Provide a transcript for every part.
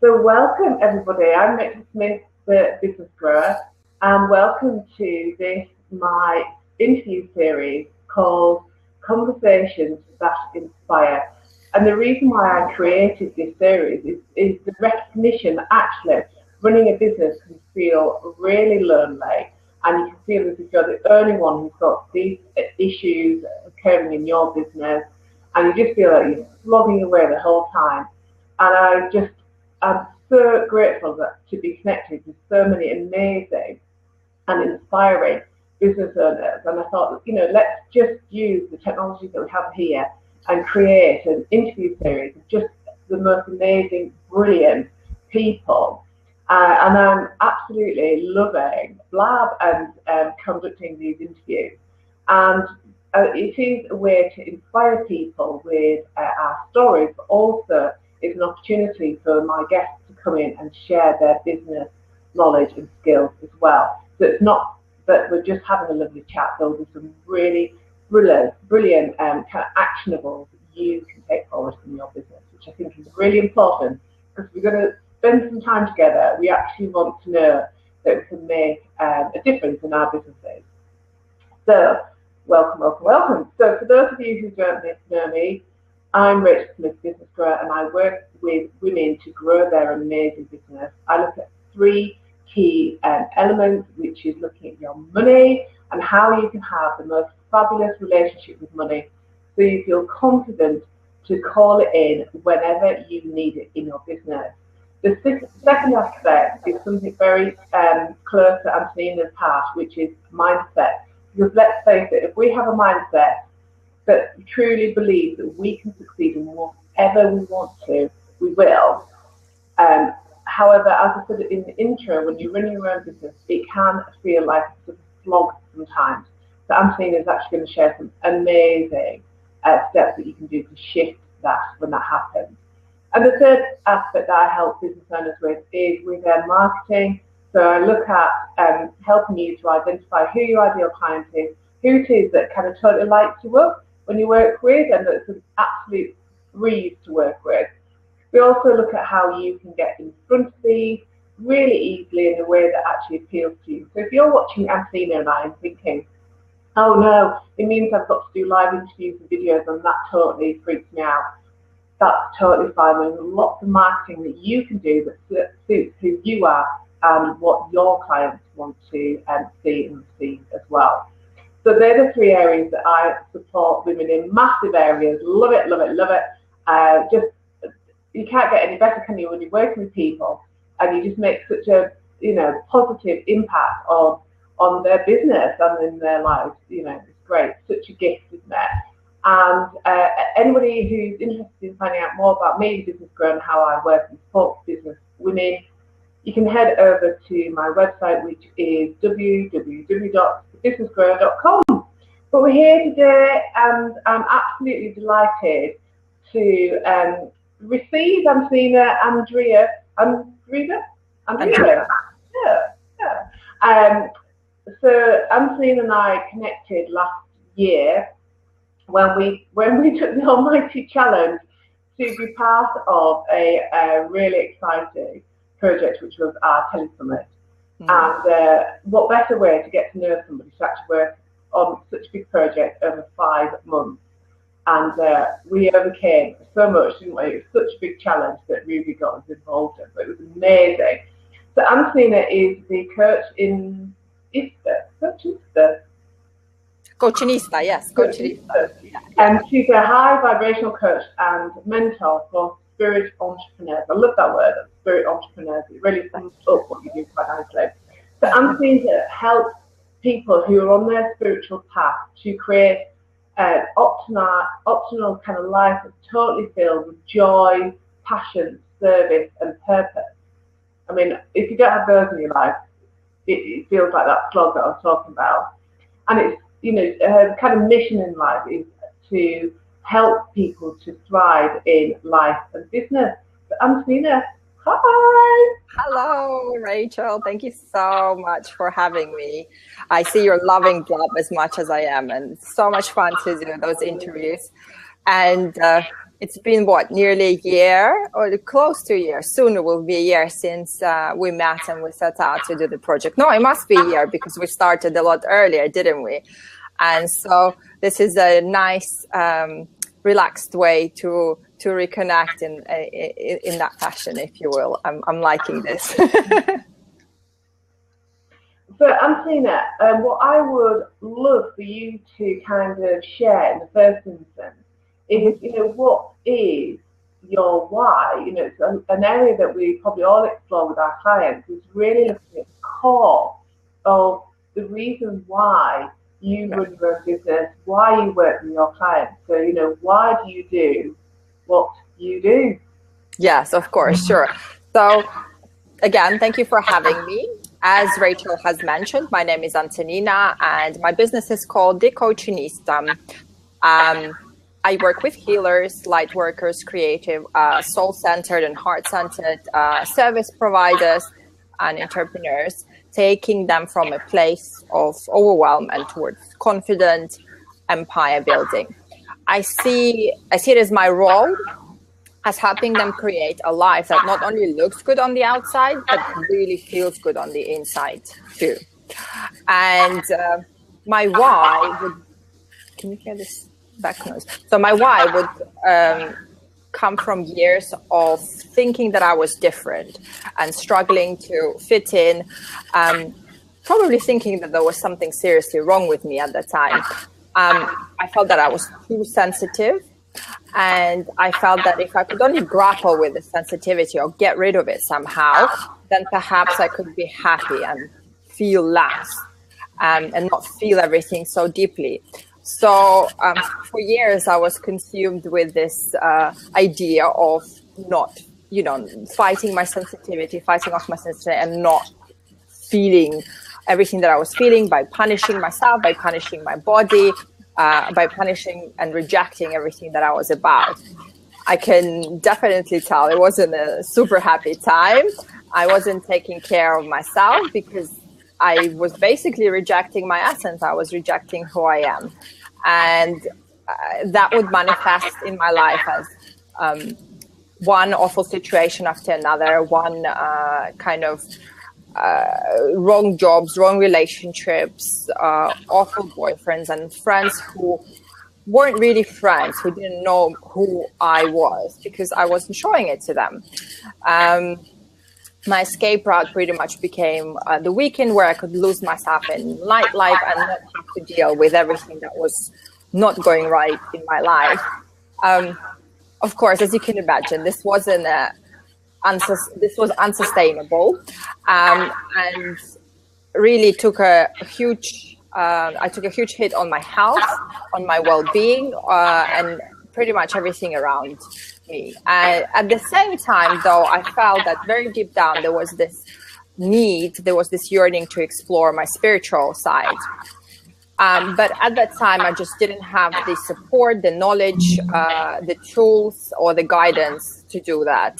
So welcome everybody. I'm Rachel Smith, the business grower, and welcome to this my interview series called Conversations That Inspire. And the reason why I created this series is the recognition that actually running a business can feel really lonely, and you can feel as if you're the only one who's got these issues occurring in your business, and you just feel like you're slogging away the whole time. And I'm so grateful to be connected with so many amazing and inspiring business owners. And I thought, let's just use the technology that we have here and create an interview series of just the most amazing, brilliant people. And I'm absolutely loving Blab and conducting these interviews. And it is a way to inspire people with our stories, but also it's an opportunity for my guests to come in and share their business knowledge and skills as well. So it's not that we're just having a lovely chat. There'll be some really brilliant kind of actionables that you can take forward in your business, which I think is really important, because we're going to spend some time together. We actually want to know that we can make a difference in our businesses. So welcome. So for those of you who don't know me, I'm Rachel Smith, business grower, and I work with women to grow their amazing business. I look at three key elements, which is looking at your money and how you can have the most fabulous relationship with money, so you feel confident to call it in whenever you need it in your business. The second aspect is something very close to Antonina's heart, which is mindset. Because let's face it, if we have a mindset that truly believes that we can succeed in whatever we want to, we will. However, as I said in the intro, when you're running your own business, it can feel like a slog sometimes. So Antonina is actually going to share some amazing steps that you can do to shift that when that happens. And the third aspect that I help business owners with is with their marketing. So I look at helping you to identify who your ideal client is, who it is that kind of totally lights you up when you work with, and that's an absolute breeze to work with. We also look at how you can get in front of these really easily in a way that actually appeals to you. So if you're watching Antonina and I and thinking, oh no, it means I've got to do live interviews and videos, and that totally freaks me out, that's totally fine. There's lots of marketing that you can do that suits who you are and what your clients want to see and receive as well. So they're the three areas that I support women in, massive areas. Love it. Just you can't get any better, can you, when you're working with people and you just make such a positive impact on their business and in their lives. It's great. Such a gift, isn't it? And anybody who's interested in finding out more about me, business grower, and how I work and support business women, you can head over to my website, which is www.businessgrower.com. But we're here today, and I'm absolutely delighted to receive Antonina Andreeva. So Antonina and I connected last year when we took the almighty challenge to be part of a really exciting project, which was our telesummit. And what better way to get to know somebody to actually work on such a big project over 5 months. And we overcame so much, didn't we? It was such a big challenge that Ruby got us involved in, but it was amazing. So Antonina is the coach in Coachinista, yes. Coachinista. And she's a high vibrational coach and mentor for spirit entrepreneurs. I love that word, spirit entrepreneurs. It really sets up what you do quite nicely. So Antonina helps people who are on their spiritual path to create an optimal kind of life that's totally filled with joy, passion, service, and purpose. I mean, if you don't have those in your life, it feels like that slog that I was talking about. And it's, her kind of mission in life is to help people to thrive in life and business. So Antonina, hi. Hello, Rachel. Thank you so much for having me. I see you're loving Blab as much as I am, and it's so much fun to do those interviews. And It's been what, nearly a year or close to a year. Soon it will be a year since we met and we set out to do the project. No, it must be a year because we started a lot earlier, didn't we? And so this is a nice, relaxed way to reconnect in that fashion, if you will. I'm liking this. So, Antonina, what I would love for you to kind of share in the first instance is, what is your why? It's an area that we probably all explore with our clients, is really looking at the core of the reason why you run your own business, why you work with your clients. So, why do you do what you do? Yes, of course, sure. So, again, thank you for having me. As Rachel has mentioned, my name is Antonina and my business is called The Coachinista. I work with healers, light workers, creative, soul-centered and heart-centered service providers and entrepreneurs, taking them from a place of overwhelm and towards confident empire building. I see it as my role as helping them create a life that not only looks good on the outside, but really feels good on the inside too. And my why would, can you hear this back noise? So my why would come from years of thinking that I was different and struggling to fit in, probably thinking that there was something seriously wrong with me at the time. I felt that I was too sensitive. And I felt that if I could only grapple with the sensitivity or get rid of it somehow, then perhaps I could be happy and feel less and not feel everything so deeply. So for years, I was consumed with this idea of not, fighting my sensitivity, fighting off my sensitivity and not feeling everything that I was feeling by punishing myself, by punishing my body, by punishing and rejecting everything that I was about. I can definitely tell it wasn't a super happy time. I wasn't taking care of myself because I was basically rejecting my essence. I was rejecting who I am. And that would manifest in my life as one awful situation after another, one kind of wrong jobs, wrong relationships, awful boyfriends and friends who weren't really friends, who didn't know who I was because I wasn't showing it to them. My escape route pretty much became the weekend where I could lose myself in nightlife and not have to deal with everything that was not going right in my life. Of course, as you can imagine, this wasn't this was unsustainable, and really took a huge. I took a huge hit on my health, on my well-being, and pretty much everything around me. And at the same time, though, I felt that very deep down there was this need, there was this yearning to explore my spiritual side. But at that time, I just didn't have the support, the knowledge, the tools, or the guidance to do that.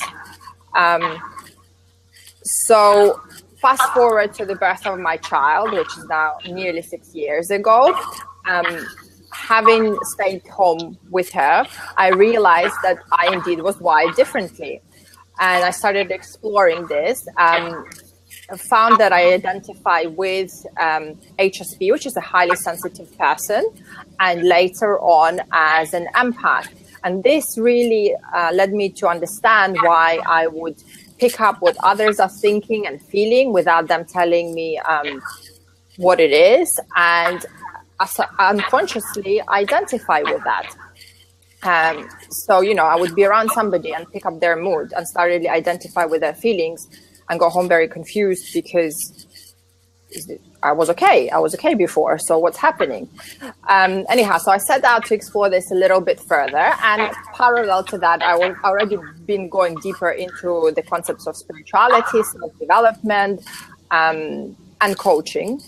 So fast forward to the birth of my child, which is now nearly 6 years ago. Having stayed home with her, I realized that I indeed was wired differently. And I started exploring this. Found that I identify with HSP, which is a highly sensitive person, and later on as an empath. And this really led me to understand why I would pick up what others are thinking and feeling without them telling me what it is, and unconsciously identify with that. So, I would be around somebody and pick up their mood and start really identify with their feelings and go home very confused because I was okay. I was okay before. So what's happening? Anyhow, so I set out to explore this a little bit further. And parallel to that, I was already been going deeper into the concepts of spirituality, self-development, and coaching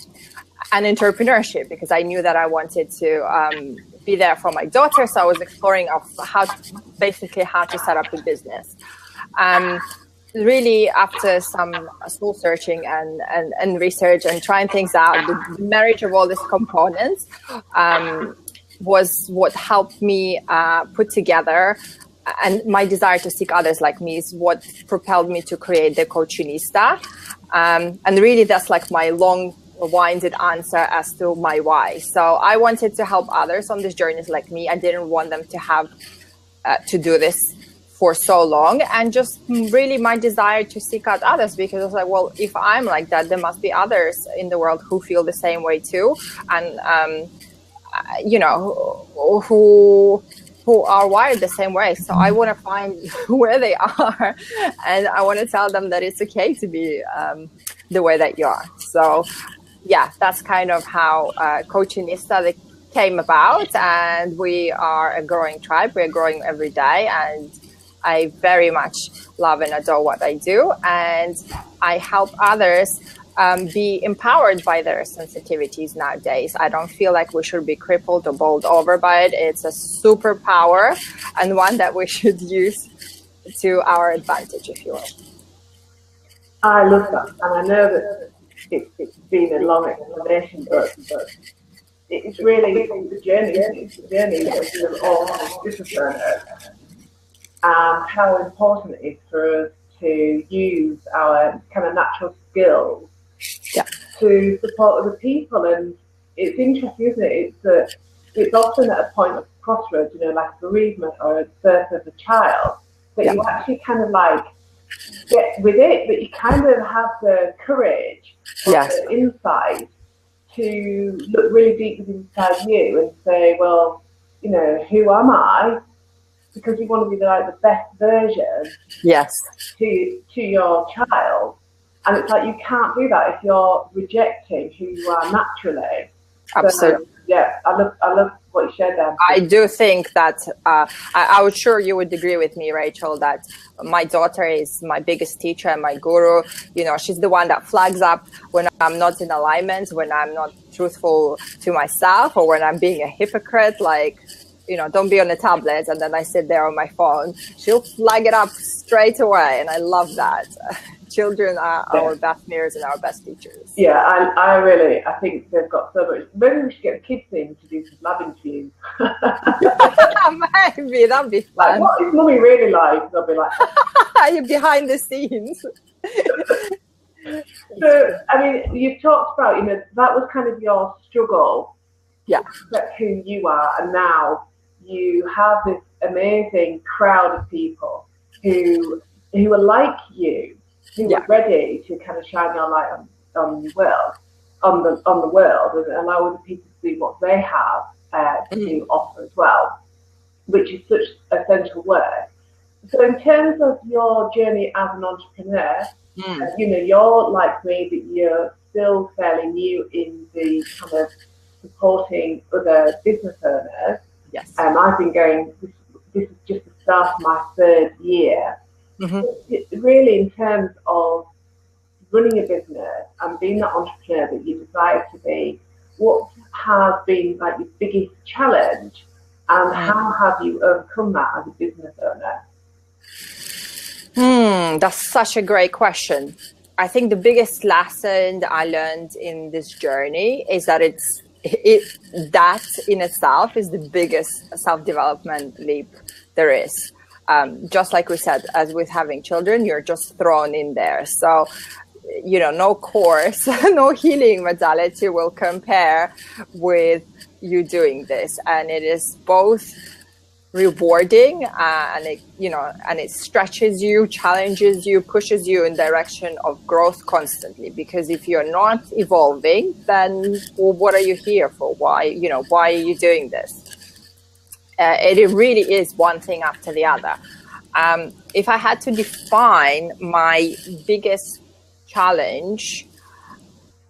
and entrepreneurship, because I knew that I wanted to be there for my daughter. So I was exploring how to set up a business. Really, after some soul searching and research and trying things out, the marriage of all these components was what helped me put together and my desire to seek others like me is what propelled me to create the Coachinista. And really that's like my long-winded answer as to my why. So I wanted to help others on this journey like me. I didn't want them to have to do this for so long, and just really my desire to seek out others, because I was like, well, if I'm like that, there must be others in the world who feel the same way too, and you know, who are wired the same way. So I want to find where they are, and I want to tell them that it's okay to be the way that you are. So yeah, that's kind of how Coachinista came about, and we are a growing tribe. We're growing every day, and I very much love and adore what I do, and I help others be empowered by their sensitivities nowadays. I don't feel like we should be crippled or bowled over by it. It's a superpower, and one that we should use to our advantage, if you will. I love that, and I know that it's been a long explanation, but it's really the journey. It's the journey that we're all business owners, and how important it is for us to use our kind of natural skills to support other people. And it's interesting, isn't it? It's that it's often at a point of crossroads, you know, like a bereavement or a birth of a child, that you actually kind of like get with it, but you kind of have the courage, the insight to look really deep inside you and say, well, you know, who am I? Because you want to be the best version to your child. And it's like, you can't do that if you're rejecting who you are naturally. Absolutely. So, yeah, I love what you shared there. I do think that I was sure you would agree with me, Rachel, that my daughter is my biggest teacher and my guru. You know, she's the one that flags up when I'm not in alignment, when I'm not truthful to myself, or when I'm being a hypocrite, like, you know, don't be on the tablet, and then I sit there on my phone. She'll flag it up straight away, and I love that. Children are our best mirrors and our best teachers. Yeah, I think they've got so much. Maybe we should get the kids in to do some lab interviews. Maybe that'd be fun. Like, what is mummy really like? They'll be like, you're behind the scenes. So, I mean, you've talked about, you know, that was kind of your struggle. Yeah. To accept who you are, and now you have this amazing crowd of people who are like you, who are ready to kind of shine your light on the world, on the world, and allow other people to do what they have to offer as well, which is such essential work. So in terms of your journey as an entrepreneur, you know, you're like me, that you're still fairly new in the kind of supporting other business owners. Yes. I've been going, this is just the start of my third year. Really, in terms of running a business and being that entrepreneur that you desire to be, what has been like your biggest challenge, and how have you overcome that as a business owner? That's such a great question. I think the biggest lesson that I learned in this journey is that that in itself is the biggest self-development leap there is. Just like we said, as with having children, you're just thrown in there. So, you know, no course, no healing modality will compare with you doing this. And it is both rewarding and it stretches you, challenges you, pushes you in direction of growth constantly. Because if you're not evolving, then what are you here for? Why are you doing this? It really is one thing after the other. If I had to define my biggest challenge,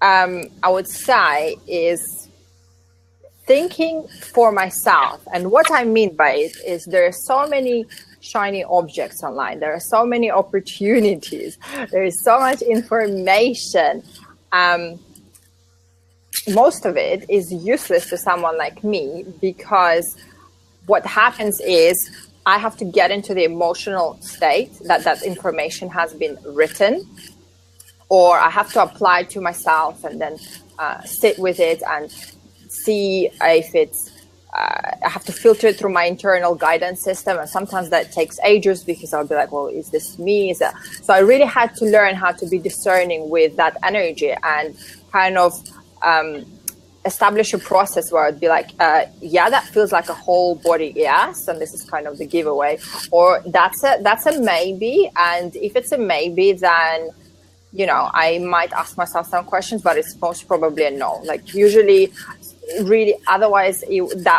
I would say is thinking for myself. And what I mean by it is there are so many shiny objects online. There are so many opportunities. There is so much information. Most of it is useless to someone like me, because what happens is I have to get into the emotional state that information has been written, or I have to apply it to myself and then sit with it and see if it's I have to filter it through my internal guidance system, and sometimes that takes ages because I'll be like, well, is this me? Is that? So I really had to learn how to be discerning with that energy and kind of establish a process where I'd be like, yeah, that feels like a whole body yes, and this is kind of the giveaway, or that's a maybe, and if it's a maybe, then I might ask myself some questions, but it's most probably a no. Like usually, really, otherwise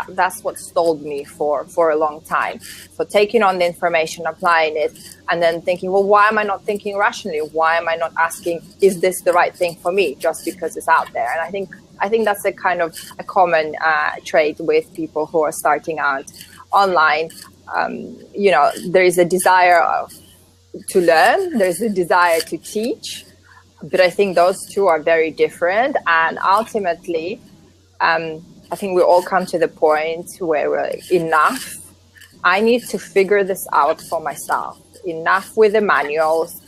that's what stalled me for a long time. So taking on the information, applying it, and then thinking, well, why am I not thinking rationally? Why am I not asking, is this the right thing for me, just because it's out there? And I think that's a kind of a common trait with people who are starting out online. There is a desire to learn, there's a desire to teach, but I think those two are very different. And ultimately, I think we all come to the point where we're like, enough. I need to figure this out for myself. Enough with the manuals,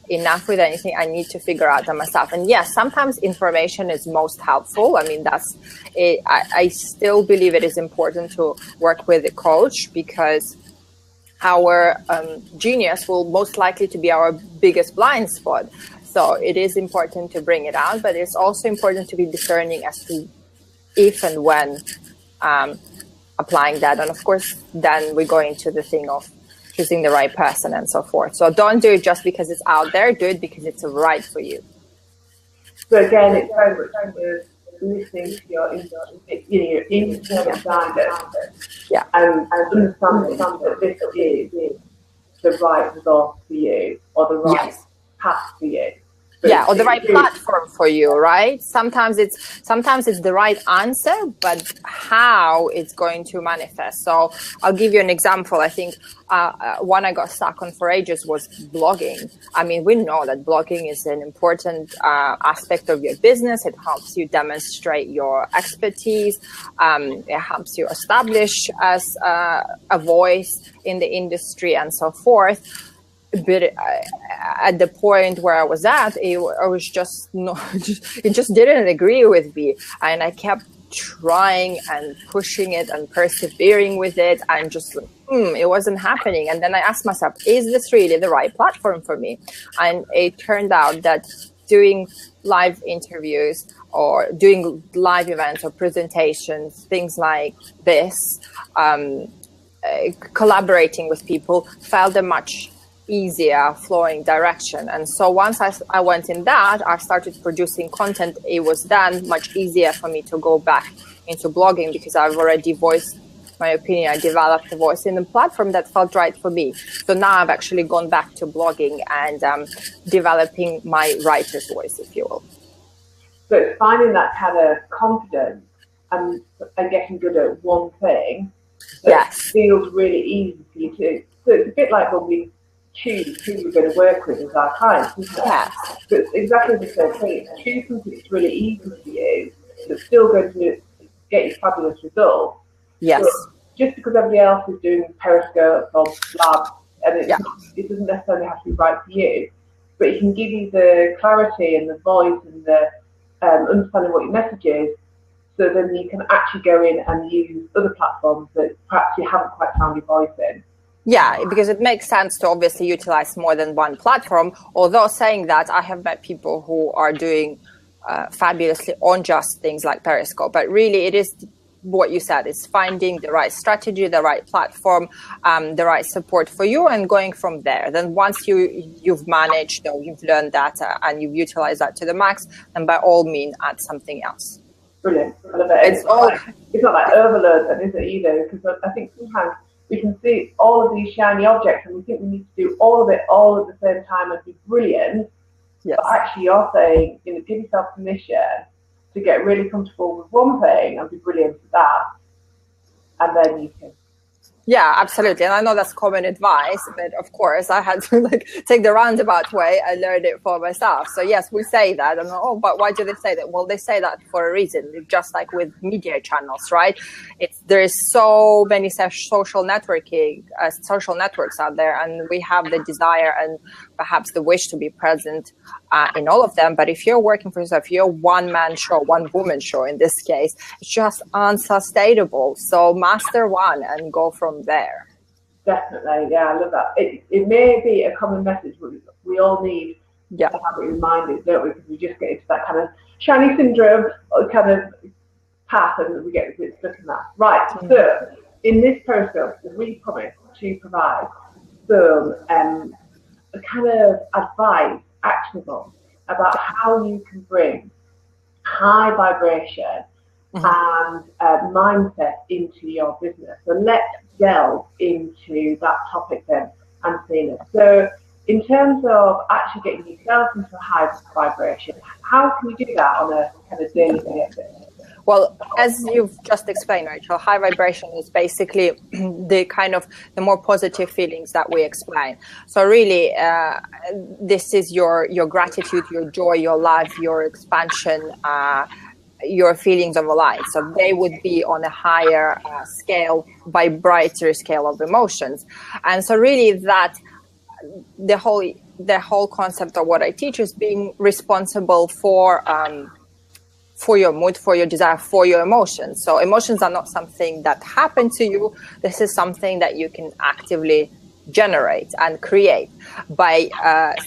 enough with anything. I need to figure out that myself. And yes, sometimes information is most helpful. I mean, that's it. I still believe it is important to work with a coach, because our genius will most likely to be our biggest blind spot. So it is important to bring it out, but it's also important to be discerning as to if and when applying that. And of course, then we go into the thing of choosing the right person and so forth. So don't do it just because it's out there. Do it because it's right for you. So again, it's very much listening to your internal guidance, yeah, and understanding that this is the right resource for you, or the right path for you. Yeah, or the right platform for you, right? Sometimes it's the right answer, but how it's going to manifest. So I'll give you an example. I think one I got stuck on for ages was blogging. I mean, we know that blogging is an important aspect of your business. It helps you demonstrate your expertise. It helps you establish as a voice in the industry and so forth. But at the point where I was at, I was just not. It just didn't agree with me, and I kept trying and pushing it and persevering with it, and just it wasn't happening. And then I asked myself, is this really the right platform for me? And it turned out that doing live interviews or doing live events or presentations, things like this, collaborating with people, felt a much easier flowing direction. And so once I went in that, I started producing content. It was then much easier for me to go back into blogging, because I've already voiced my opinion. I developed a voice in a platform that felt right for me. So now I've actually gone back to blogging and developing my writer's voice, if you will. So it's finding that kind of confidence and getting good at one thing that feels really easy for you to. So it's a bit like when we choose who we're going to work with as our clients, isn't it? Yes. But it's exactly the same thing. Choose something that's really easy for you, that's still going to get you fabulous results. Yes. So just because everybody else is doing Periscope or Blab, and it doesn't necessarily have to be right for you, but it can give you the clarity and the voice and the understanding what your message is, so then you can actually go in and use other platforms that perhaps you haven't quite found your voice in. Yeah, because it makes sense to obviously utilize more than one platform. Although saying that, I have met people who are doing fabulously on just things like Periscope. But really, it is what you said. It's finding the right strategy, the right platform, the right support for you, and going from there. Then once you've managed or you've learned that and you've utilized that to the max, then by all means, add something else. Brilliant. I love it. It's not like overload, then, is it, either? Because I think sometimes we can see all of these shiny objects and we think we need to do all of it all at the same time and be brilliant. Yes. But actually you're saying, give yourself permission to get really comfortable with one thing and be brilliant at that. And then you can Yeah, absolutely. And I know that's common advice, but of course I had to take the roundabout way and learn it for myself. So yes, we say that. And but why do they say that? Well, they say that for a reason, just like with media channels, right? There is so many social networks out there, and we have the desire and perhaps the wish to be present in all of them. But if you're working for yourself, you're one man show, one woman show in this case, it's just unsustainable. So master one and go from there. Definitely, yeah, I love that. It may be a common message, but we all need to have it reminded, don't we? Because we just get into that kind of shiny syndrome kind of path, and we get a bit stuck in that. Right. So in this process, we promise to provide some kind of advice, actionable, about how you can bring high vibration and mindset into your business. So let's delve into that topic then, Antonina. So in terms of actually getting yourself into a high vibration, how can you do that on a kind of daily basis? Well, as you've just explained, Rachel, high vibration is basically the more positive feelings that we explain. So really, this is your gratitude, your joy, your love, your expansion, your feelings of life. So they would be on a higher scale, vibratory scale of emotions. And so really that the whole concept of what I teach is being responsible for your mood, for your desire, for your emotions. So emotions are not something that happen to you. This is something that you can actively generate and create by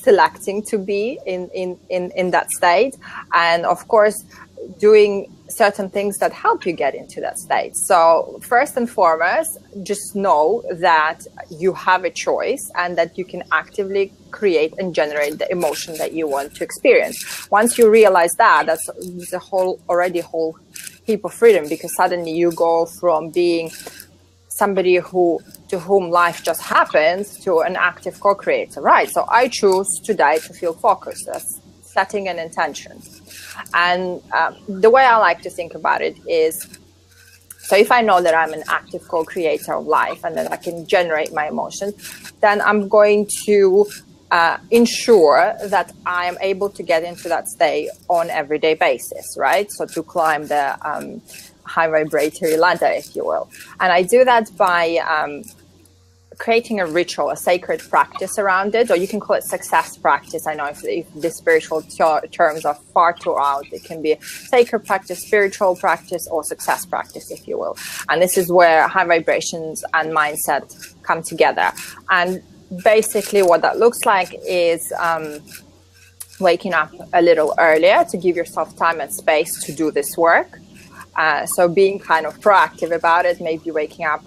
selecting to be in that state. And of course, doing certain things that help you get into that state. So first and foremost, just know that you have a choice and that you can actively create and generate the emotion that you want to experience. Once you realize that, that's the whole heap of freedom, because suddenly you go from being somebody to whom life just happens to an active co-creator, right? So I choose today to feel focused. That's setting an intention. And the way I like to think about it is, so if I know that I'm an active co-creator of life and that I can generate my emotions, then I'm going to ensure that I am able to get into that state on everyday basis, right? So to climb the high vibratory ladder, if you will. And I do that by creating a ritual, a sacred practice around it, or you can call it success practice. I know if the spiritual terms are far too out, it can be sacred practice, spiritual practice, or success practice, if you will. And this is where high vibrations and mindset come together. And basically what that looks like is waking up a little earlier to give yourself time and space to do this work. So being kind of proactive about it, maybe waking up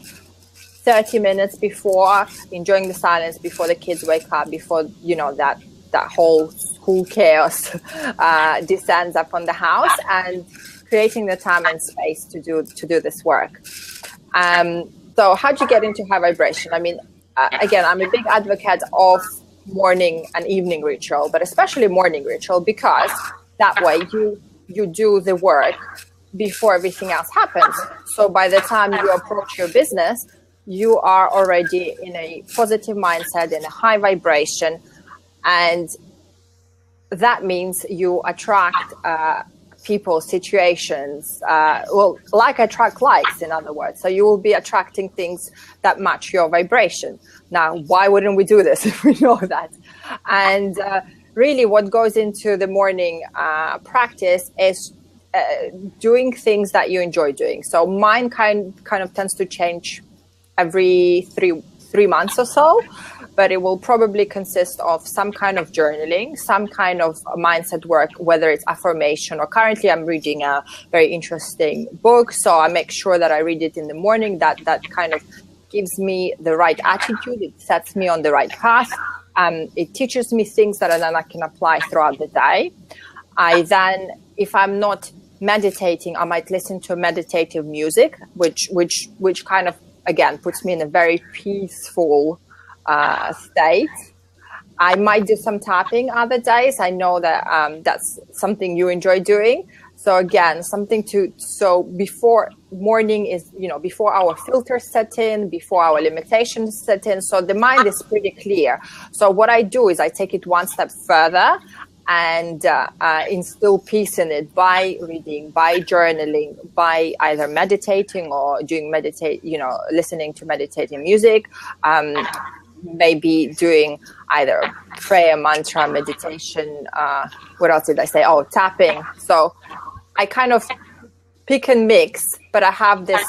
30 minutes before, enjoying the silence before the kids wake up, before, that whole school chaos descends upon the house, and creating the time and space to do this work. So how do you get into high vibration? I mean, again, I'm a big advocate of morning and evening ritual, but especially morning ritual, because that way you do the work before everything else happens. So by the time you approach your business, you are already in a positive mindset, in a high vibration, and that means you attract people, situations, like attract likes, in other words. So you will be attracting things that match your vibration. Now, why wouldn't we do this if we know that? And really what goes into the morning practice is doing things that you enjoy doing. So mine kind of tends to change every three months or so, but it will probably consist of some kind of journaling, some kind of mindset work, whether it's affirmation, or currently I'm reading a very interesting book, so I make sure that I read it in the morning. That kind of gives me the right attitude. It sets me on the right path. It teaches me things that then I can apply throughout the day. I then, if I'm not meditating, I might listen to meditative music, which kind of, again, puts me in a very peaceful state. I might do some tapping other days. I know that that's something you enjoy doing. So again, so before morning is, before our filters set in, before our limitations set in. So the mind is pretty clear. So what I do is I take it one step further and instill peace in it by reading, by journaling, by either meditating or listening to meditating music, maybe doing either prayer, mantra, meditation. What else did I say? Oh, tapping. So I kind of pick and mix, but I have this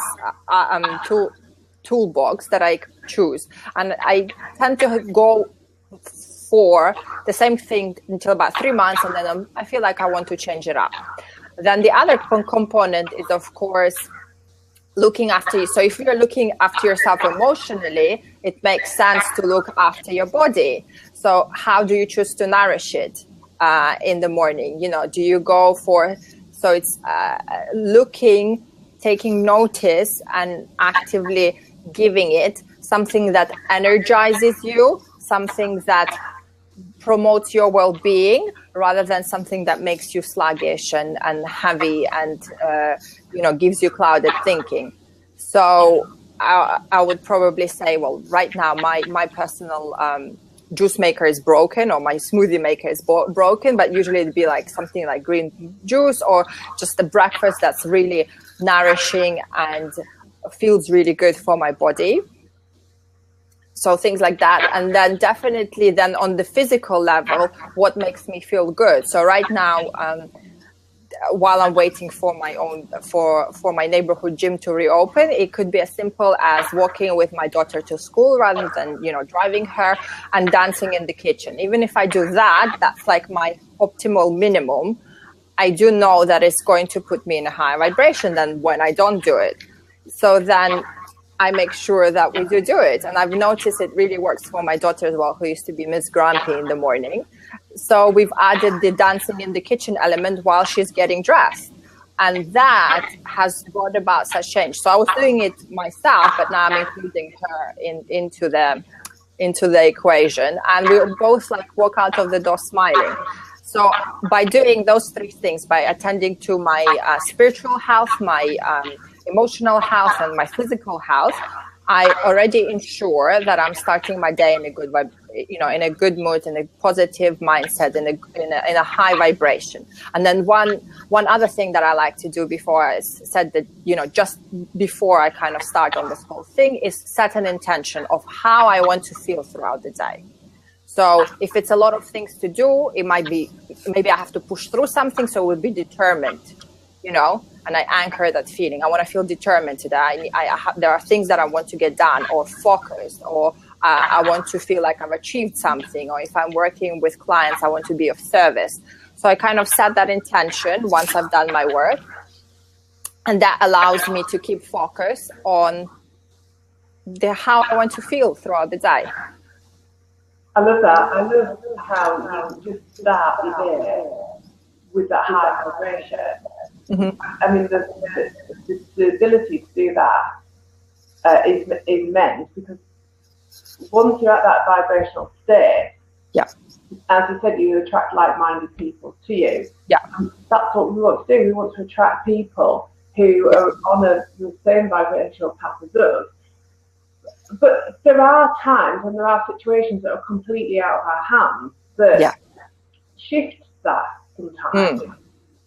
toolbox that I choose, and I tend to go for the same thing until about 3 months, and then I feel like I want to change it up. Then the other component is, of course, looking after you. So if you're looking after yourself emotionally, it makes sense to look after your body. So how do you choose to nourish it in the morning? Do you go for, so it's taking notice and actively giving it something that energizes you, something that promotes your well-being, rather than something that makes you sluggish and heavy and gives you clouded thinking. So I would probably say, well, right now my personal juice maker is broken, or my smoothie maker is broken, but usually it'd be like something like green juice, or just a breakfast that's really nourishing and feels really good for my body. So things like that. And then definitely then on the physical level, what makes me feel good? So right now, while I'm waiting for my neighborhood gym to reopen, it could be as simple as walking with my daughter to school rather than, driving her, and dancing in the kitchen. Even if I do that, that's like my optimal minimum. I do know that it's going to put me in a higher vibration than when I don't do it. So then I make sure that we do it. And I've noticed it really works for my daughter as well, who used to be Miss Grumpy in the morning. So we've added the dancing in the kitchen element while she's getting dressed. And that has brought about such change. So I was doing it myself, but now I'm including her into the equation. And we both walk out of the door smiling. So by doing those three things, by attending to my spiritual health, my emotional health, and my physical health, I already ensure that I'm starting my day in a good in a good mood, in a positive mindset, in a high vibration. And then one other thing that I like to do before I said that, just before I kind of start on this whole thing, is set an intention of how I want to feel throughout the day. So if it's a lot of things to do, it might be, maybe I have to push through something, so we'll be determined, and I anchor that feeling. I want to feel determined today. There are things that I want to get done, or focused, or I want to feel like I've achieved something, or if I'm working with clients, I want to be of service. So I kind of set that intention once I've done my work, and that allows me to keep focus on how I want to feel throughout the day. I love that. I love how you just start the day with that high vibration. Mm-hmm. I mean, the ability to do that is immense, because once you're at that vibrational state, yeah, as you said, you attract like-minded people to you. Yeah, that's what we want to do. We want to attract people who are on the same vibrational path as us. But there are times and there are situations that are completely out of our hands that shift that sometimes.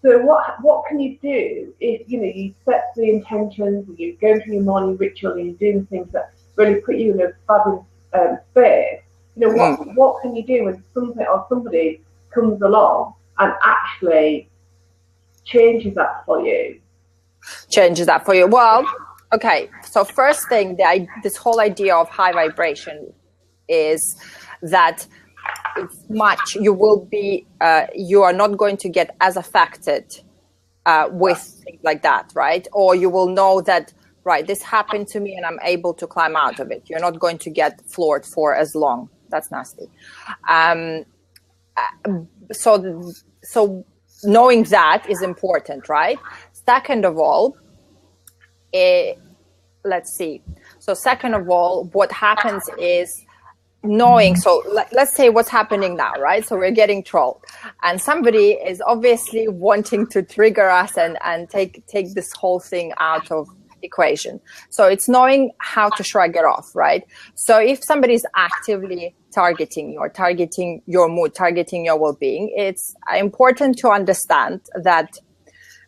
So what can you do if you set the intentions, and you're going through your morning ritual, and you're doing things that really put you in a fabulous space? What can you do when something or somebody comes along and actually changes that for you? Changes that for you. Well, okay. So first thing, this whole idea of high vibration is that you will be, you are not going to get as affected with things like that, right? Or you will know that, right, this happened to me and I'm able to climb out of it. You're not going to get floored for as long. That's nasty. So knowing that is important, right? Second of all, let's see. So second of all, what happens is knowing, so let's say what's happening now, right? So we're getting trolled and somebody is obviously wanting to trigger us and take this whole thing out of equation. So it's knowing how to shrug it off, right? So if somebody is actively targeting you or targeting your mood, targeting your well-being, it's important to understand that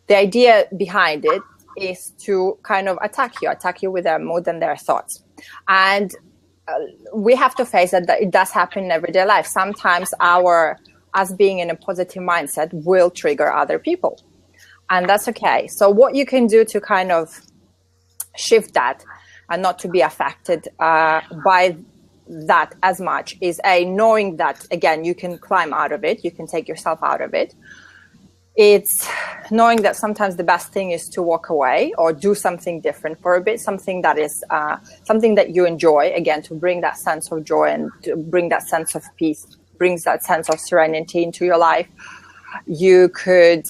the idea behind it is to kind of attack you with their mood and their thoughts. And we have to face that it does happen in everyday life. Sometimes us being in a positive mindset will trigger other people, and that's okay. So what you can do to kind of shift that and not to be affected by that as much is knowing that, again, you can climb out of it, you can take yourself out of it. It's knowing that sometimes the best thing is to walk away or do something different for a bit, something that is something that you enjoy, again, to bring that sense of joy and to bring that sense of peace, brings that sense of serenity into your life. You could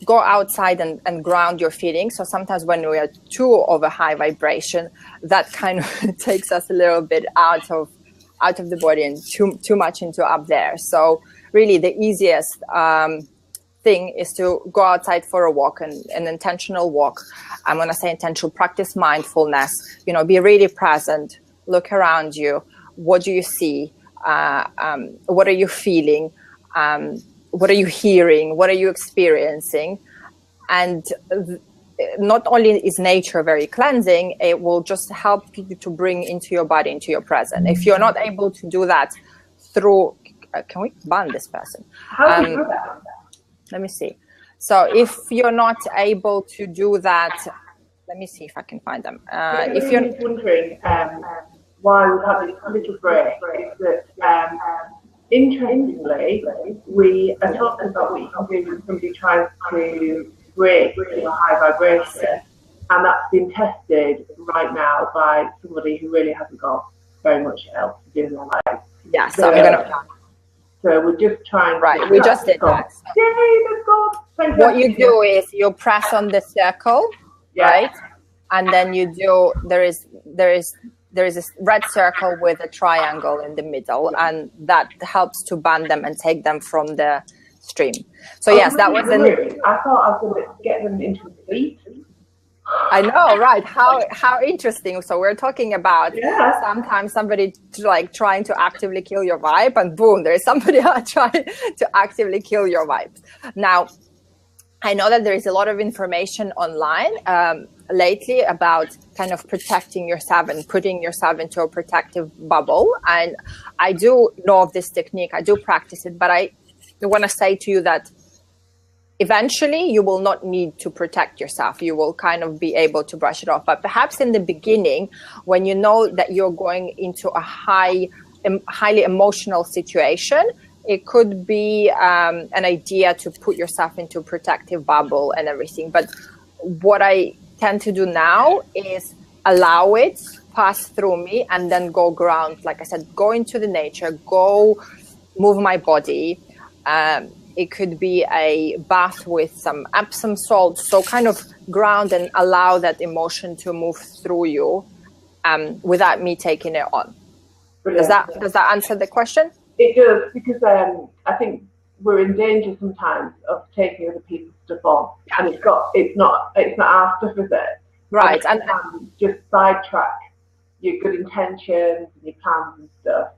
go outside and ground your feelings. So sometimes when we are too of a high vibration, that kind of takes us a little bit out of the body and too much into up there. So really the easiest thing is to go outside for a walk, and an intentional walk. I'm going to say intentional, practice mindfulness, be really present, look around you. What do you see? What are you feeling? What are you hearing? What are you experiencing? And not only is nature very cleansing, it will just help you to bring into your body, into your present. If you're not able to do that through, can we ban this person? How do you do that? Let me see. So if you're not able to do that, let me see if I can find them. If you're wondering why we've had this little break, is that interestingly, we are talking about what you can do when somebody tries to break into a high vibration, and that's been tested right now by somebody who really hasn't got very much else to do in their life. Yeah, so I'm gonna. So we're just trying. Right, we just did that. Yay, let's go. What you do is you press on the circle, right, and then you do. There is a red circle with a triangle in the middle, and that helps to ban them and take them from the stream. So yes, that was I thought I was going to get them into sleep. I know, right? How interesting. So we're talking about sometimes somebody trying to actively kill your vibe, and boom, there is somebody trying to actively kill your vibes. Now, I know that there is a lot of information online lately about kind of protecting yourself and putting yourself into a protective bubble. And I do know of this technique. I do practice it, but I want to say to you that eventually you will not need to protect yourself. You will kind of be able to brush it off. But perhaps in the beginning, when you know that you're going into a highly emotional situation, it could be an idea to put yourself into a protective bubble and everything. But what I tend to do now is allow it pass through me and then go ground. Like I said, go into the nature, go move my body. It could be a bath with some Epsom salt. So kind of ground and allow that emotion to move through you without me taking it on. Does that answer the question? It does, because I think we're in danger sometimes of taking other people's stuff on, and it's not our stuff, is it? Right, and just sidetrack your good intentions and your plans and stuff.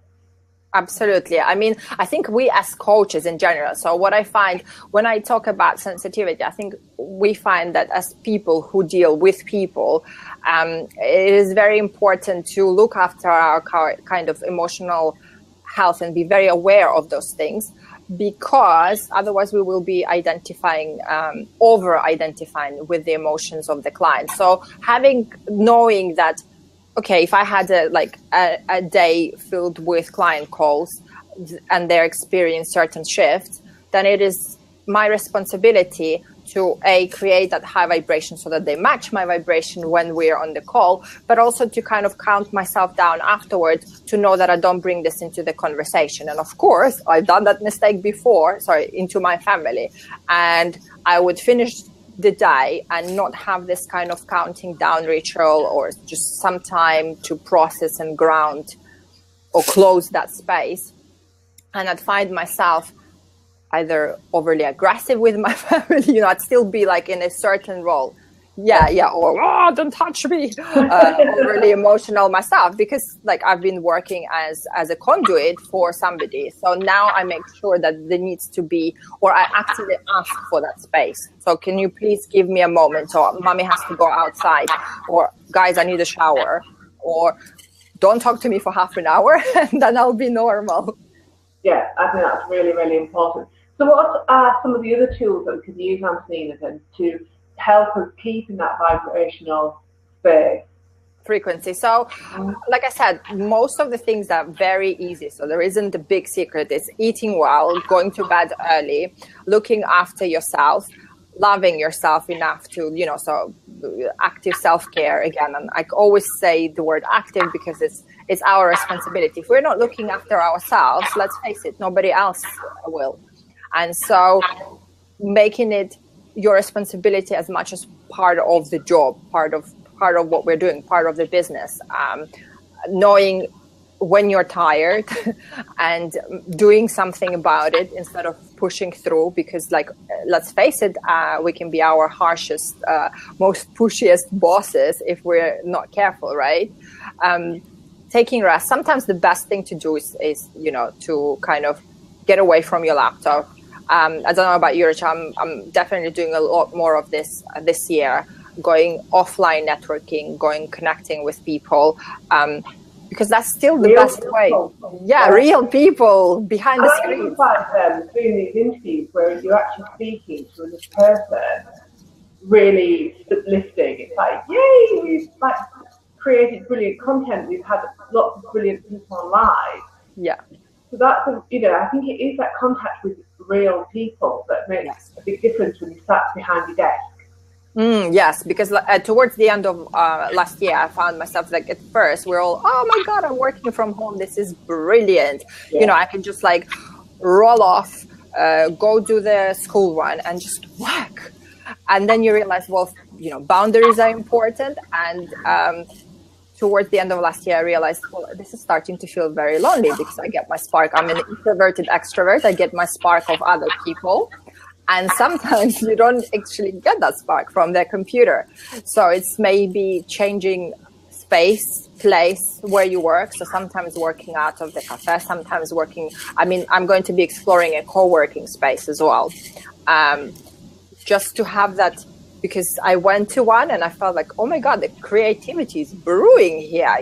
Absolutely. I mean, I think we as coaches in general, so what I find when I talk about sensitivity, I think we find that as people who deal with people, it is very important to look after our kind of emotional health and be very aware of those things, because otherwise we will be over-identifying with the emotions of the client. So knowing that, okay, if I had a day filled with client calls and they experience certain shifts, then it is my responsibility to create that high vibration so that they match my vibration when we're on the call, but also to kind of count myself down afterwards to know that I don't bring this into the conversation. And of course, I've done that mistake before, into my family. And I would finish the day and not have this kind of counting down ritual or just some time to process and ground or close that space. And I'd find myself either overly aggressive with my family, I'd still be like in a certain role. Or oh, don't touch me, overly emotional myself, because like I've been working as a conduit for somebody. So now I make sure that there needs to be, or I actively ask for that space. So can you please give me a moment, or mommy has to go outside, or guys, I need a shower, or don't talk to me for half an hour and then I'll be normal. Yeah, I think that's really, really important. So what are some of the other tools that we could use, Antonina, then, to help us keep in that vibrational space? Frequency. So, like I said, most of the things are very easy. So there isn't a big secret. It's eating well, going to bed early, looking after yourself, loving yourself enough to, so active self-care again. And I always say the word active because it's our responsibility. If we're not looking after ourselves, let's face it, nobody else will. And so making it your responsibility as much as part of the job, part of what we're doing, part of the business, knowing when you're tired and doing something about it instead of pushing through, because like, let's face it, we can be our harshest, most pushiest bosses if we're not careful, right? Taking rest. Sometimes the best thing to do is to kind of get away from your laptop. I don't know about you, Rich. I'm definitely doing a lot more of this year, going offline networking, connecting with people, because that's still the best way. Yeah, real people behind the screen. I like doing these interviews where you're actually speaking to this person, really uplifting. It's like, yay, we've like created brilliant content. We've had lots of brilliant people on live. Yeah. So that's, I think it is that contact with real people that makes a big difference when you sat behind your desk. Yes, because towards the end of last year, I found myself like at first we're all, oh my God, I'm working from home. This is brilliant. Yeah. I can just like roll off, go do the school run and just work. And then you realize, well, boundaries are important. And towards the end of last year, I realized, well, this is starting to feel very lonely because I get my spark. I'm an introverted extrovert. I get my spark of other people. And sometimes you don't actually get that spark from their computer. So it's maybe changing space, place where you work. So sometimes working out of the cafe, sometimes I'm going to be exploring a co-working space as well. Just to have that, because I went to one and I felt like, oh my God, the creativity is brewing here,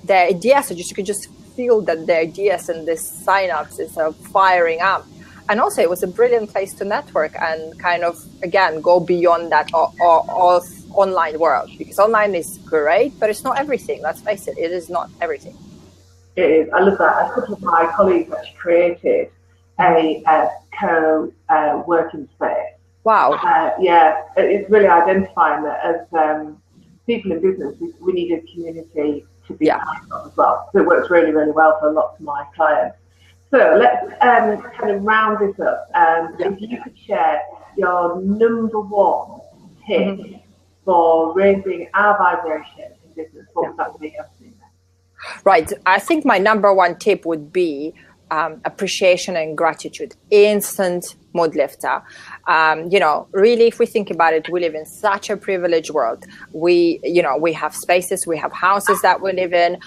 the ideas, you could just feel that the ideas and the synapses are firing up. And also it was a brilliant place to network and kind of, again, go beyond that online world, because online is great, but it's not everything. Let's face it, it is not everything. It is. I love that. A couple of my colleagues actually created a co-working space. Wow. It's really identifying that as people in business, we need a community to be part of as well. So it works really, really well for lots of my clients. So let's kind of round this up. If you could share your number one tip for raising our vibration in business, what would that be? Right. I think my number one tip would be appreciation and gratitude, instant mood lifter. Really, if we think about it, we live in such a privileged world. We have spaces, we have houses that we live in,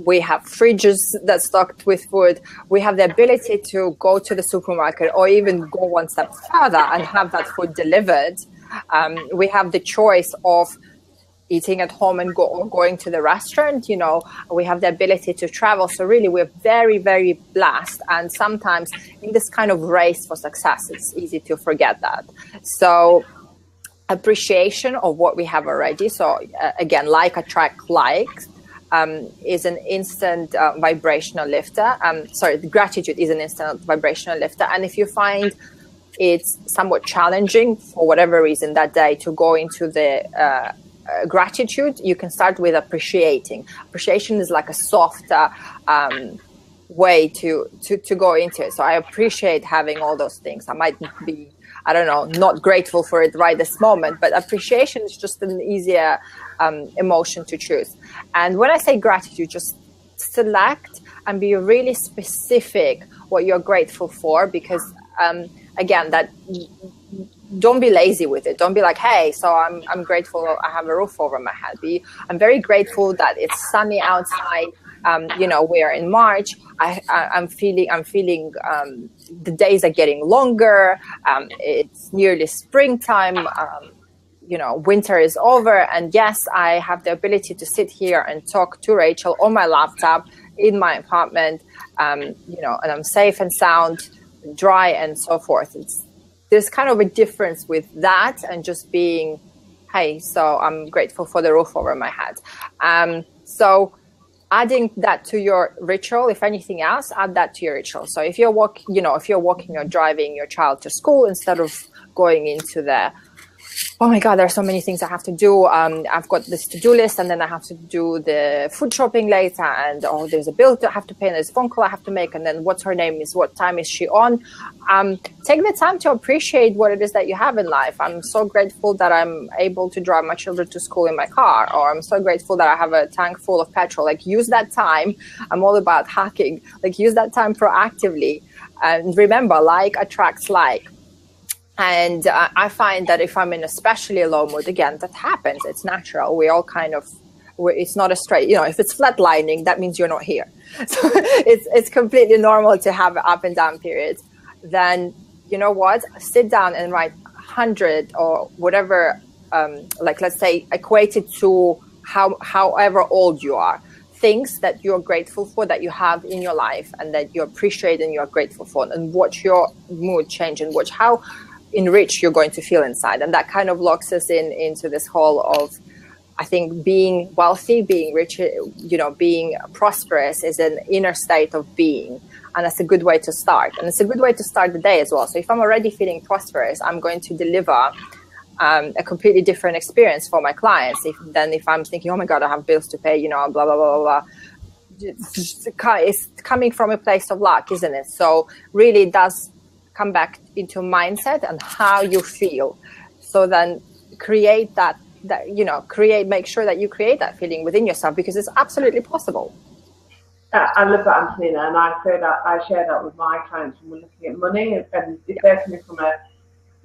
we have fridges that's stocked with food. We have the ability to go to the supermarket or even go one step further and have that food delivered. We have the choice of eating at home and going to the restaurant. We have the ability to travel. So really, we're very, very blessed. And sometimes in this kind of race for success, it's easy to forget that. So appreciation of what we have already. So again, like attract likes is an instant vibrational lifter. Gratitude is an instant vibrational lifter. And if you find it's somewhat challenging for whatever reason that day to go into the gratitude, you can start with appreciating. Appreciation is like a softer way to go into it. So I appreciate having all those things. I might be, not grateful for it right this moment, but appreciation is just an easier emotion to choose. And when I say gratitude, just select and be really specific what you're grateful for, because again, that don't be lazy with it. Don't be like, hey, so I'm grateful I have a roof over my head. I'm very grateful that it's sunny outside. We are in March. I'm feeling the days are getting longer. It's nearly springtime. Winter is over, and yes, I have the ability to sit here and talk to Rachel on my laptop in my apartment, and I'm safe and sound, dry and so forth. There's kind of a difference with that and just being, hey, so I'm grateful for the roof over my head. So adding that to your ritual, if anything else, add that to your ritual. So if you're walking or driving your child to school, instead of going into the, oh my God, there are so many things I have to do. I've got this to-do list, and then I have to do the food shopping later, and there's a bill I have to pay, and there's a phone call I have to make, and then what's her name is, what time is she on? Take the time to appreciate what it is that you have in life. I'm so grateful that I'm able to drive my children to school in my car, or I'm so grateful that I have a tank full of petrol. Like, use that time. I'm all about hacking. Like, use that time proactively. And remember, like attracts like. And I find that if I'm in especially a low mood, again, that happens. It's natural. We all it's not a straight, if it's flatlining, that means you're not here. So it's completely normal to have up and down periods. Then, you know what? Sit down and write 100 or whatever, let's say, equated to however old you are. Things that you're grateful for, that you have in your life, and that you appreciate and you're grateful for, and watch your mood change, and watch how enriched you're going to feel inside. And that kind of locks us into this whole of, I think, being wealthy, being rich, being prosperous is an inner state of being. And that's a good way to start. And it's a good way to start the day as well. So if I'm already feeling prosperous, I'm going to deliver a completely different experience for my clients. If I'm thinking, oh my God, I have bills to pay, blah, blah, blah, blah, blah. It's coming from a place of lack, isn't it? So really it does come back into mindset and how you feel. So then create make sure that you create that feeling within yourself, because it's absolutely possible. I love that, Antonina, and I share that with my clients when we're looking at money, and if they're coming from a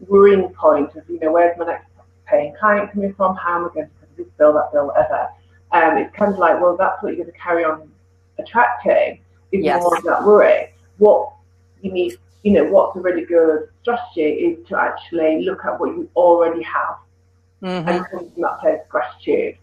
worrying point of, where's my next paying client coming from, how am I going to pay this bill, that bill, whatever. It's kind of like, well, that's what you're going to carry on attracting, is more of that worry. What you need, what's a really good strategy is to actually look at what you already have, and come from that place of gratitude.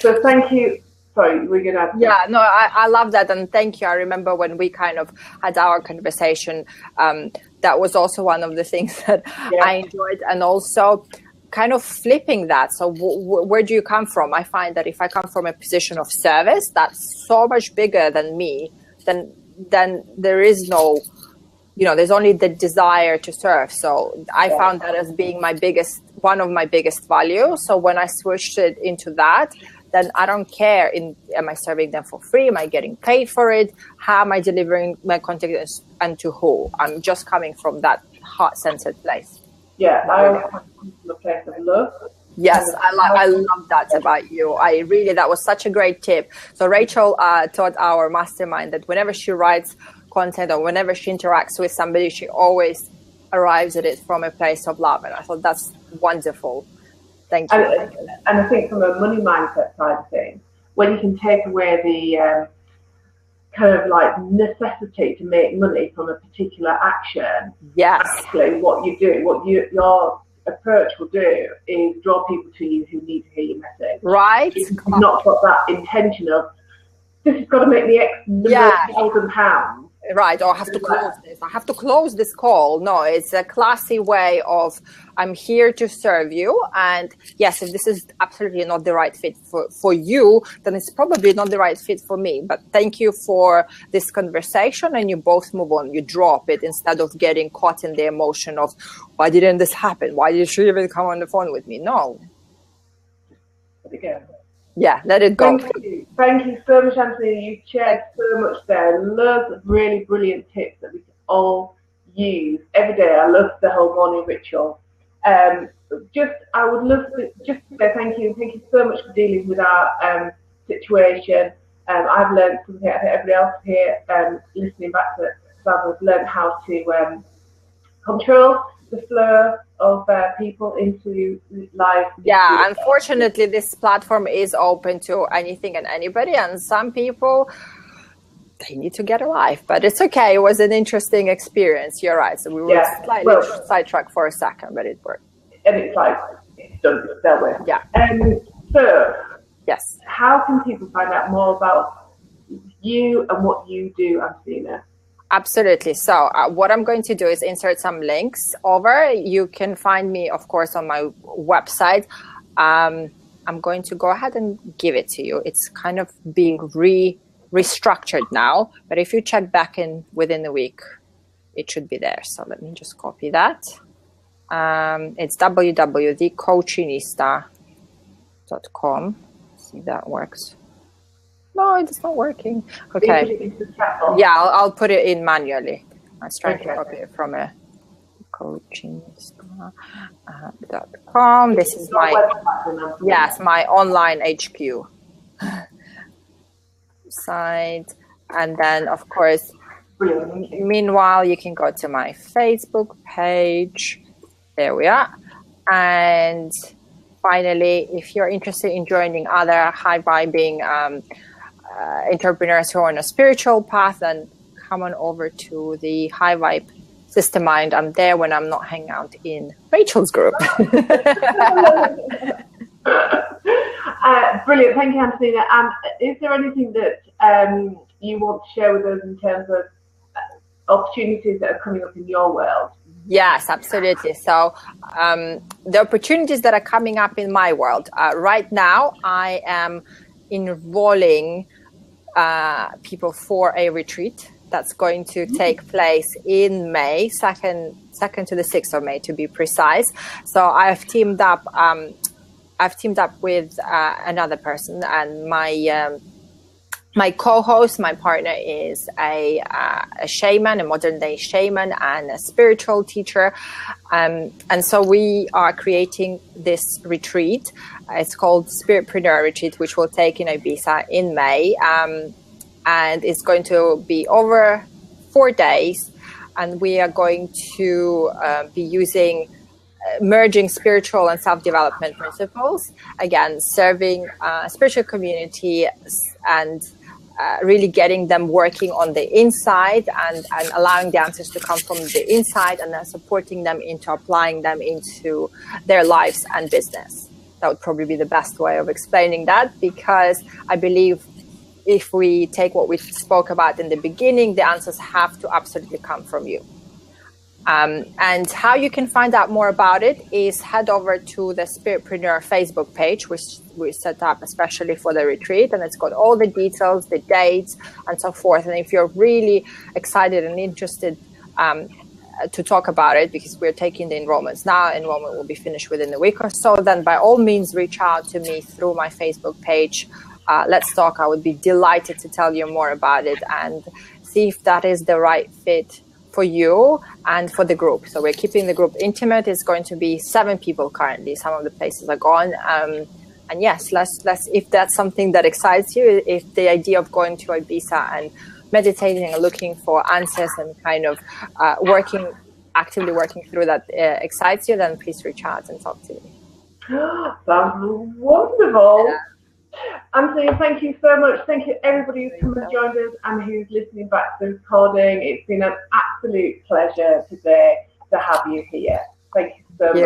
So thank you. Sorry, we're gonna. I love that, and thank you. I remember when we kind of had our conversation. That was also one of the things that I enjoyed, and also kind of flipping that. So where do you come from? I find that if I come from a position of service, that's so much bigger than me. Then there is no. There's only the desire to serve. So I found that as being one of my biggest values. So when I switched it into that, then I don't care. Am I serving them for free? Am I getting paid for it? How am I delivering my content, and to who? I'm just coming from that heart-centered place. Yeah, I come from a place of love. Yes, I love that about you. That was such a great tip. So Rachel taught our mastermind that whenever she writes content or whenever she interacts with somebody, she always arrives at it from a place of love. And I thought that's wonderful. Thank you. And I think from a money mindset side of things, when you can take away the kind of like necessity to make money from a particular action, actually what your approach will do is draw people to you who need to hear your message. Right. You've not got that intention of, this has got to make me X number of £1,000. Right, or I have to close this. I have to close this call. No, it's a classy way of, I'm here to serve you. And yes, if this is absolutely not the right fit for you, then it's probably not the right fit for me. But thank you for this conversation, and you both move on. You drop it instead of getting caught in the emotion of, why didn't this happen? Why did she even come on the phone with me? No. Let it go. Yeah, let it go. Thank you so much, Anthony. You shared so much there. Loads of really brilliant tips that we can all use every day. I love the whole morning ritual. I would love to just say thank you, and thank you so much for dealing with our situation. I've learned something. I think everybody else here listening back to Sam has learned how to control the flow of people into live. Yeah, unfortunately, this platform is open to anything and anybody, and some people, they need to get a life, but it's okay. It was an interesting experience. You're right. So we were slightly sidetracked for a second, but it worked. And it's like, it's done, it's dealt with. Yeah. So, yes. How can people find out more about you and what you do, Antonina? Absolutely. So what I'm going to do is insert some links over. You can find me, of course, on my website. I'm going to go ahead and give it to you. It's kind of being restructured now, but if you check back in within a week, it should be there. So let me just copy that. It's www.thecoachinista.com. See if that works. No, it's not working. Okay. Yeah, I'll put it in manually. I was trying to copy it from a coachinista.com. This is my my online HQ site. And then, of course, meanwhile, you can go to my Facebook page. There we are. And finally, if you're interested in joining other high-vibing entrepreneurs who are on a spiritual path, then come on over to the High Vibe Sister Mind. I'm there when I'm not hanging out in Rachel's group. Brilliant. Thank you, Antonina. Is there anything that you want to share with us in terms of opportunities that are coming up in your world? Yes, absolutely. So the opportunities that are coming up in my world, right now, I am enrolling people for a retreat that's going to take place in May, 2nd to the 6th of May, to be precise. So I've teamed up with another person, and my co-host, my partner, is a shaman, a modern day shaman, and a spiritual teacher. And so we are creating this retreat. It's called Spiritpreneur Retreat, which will take in Ibiza in May. And it's going to be over 4 days. And we are going to be merging spiritual and self-development principles. Again, serving spiritual community and really getting them working on the inside and allowing the answers to come from the inside, and then supporting them into applying them into their lives and business. That would probably be the best way of explaining that, because I believe if we take what we spoke about in the beginning, the answers have to absolutely come from you. And how you can find out more about it is head over to the Spiritpreneur Facebook page, which we set up especially for the retreat, and it's got all the details, the dates, and so forth. And if you're really excited and interested to talk about it, because we're taking the enrollments now, enrollment will be finished within a week or so, then by all means reach out to me through my Facebook page. Let's talk. I would be delighted to tell you more about it and see if that is the right fit for you and for the group. So we're keeping the group intimate. It's going to be 7 people currently. Some of the places are gone. And yes, let's if that's something that excites you, if the idea of going to Ibiza and meditating and looking for answers and kind of actively working through that excites you, then please reach out and talk to me. Sounds wonderful. Yeah. Anthony, thank you so much. Thank you everybody who's come and joined us and who's listening back to the recording. It's been an absolute pleasure today to have you here. Thank you so much.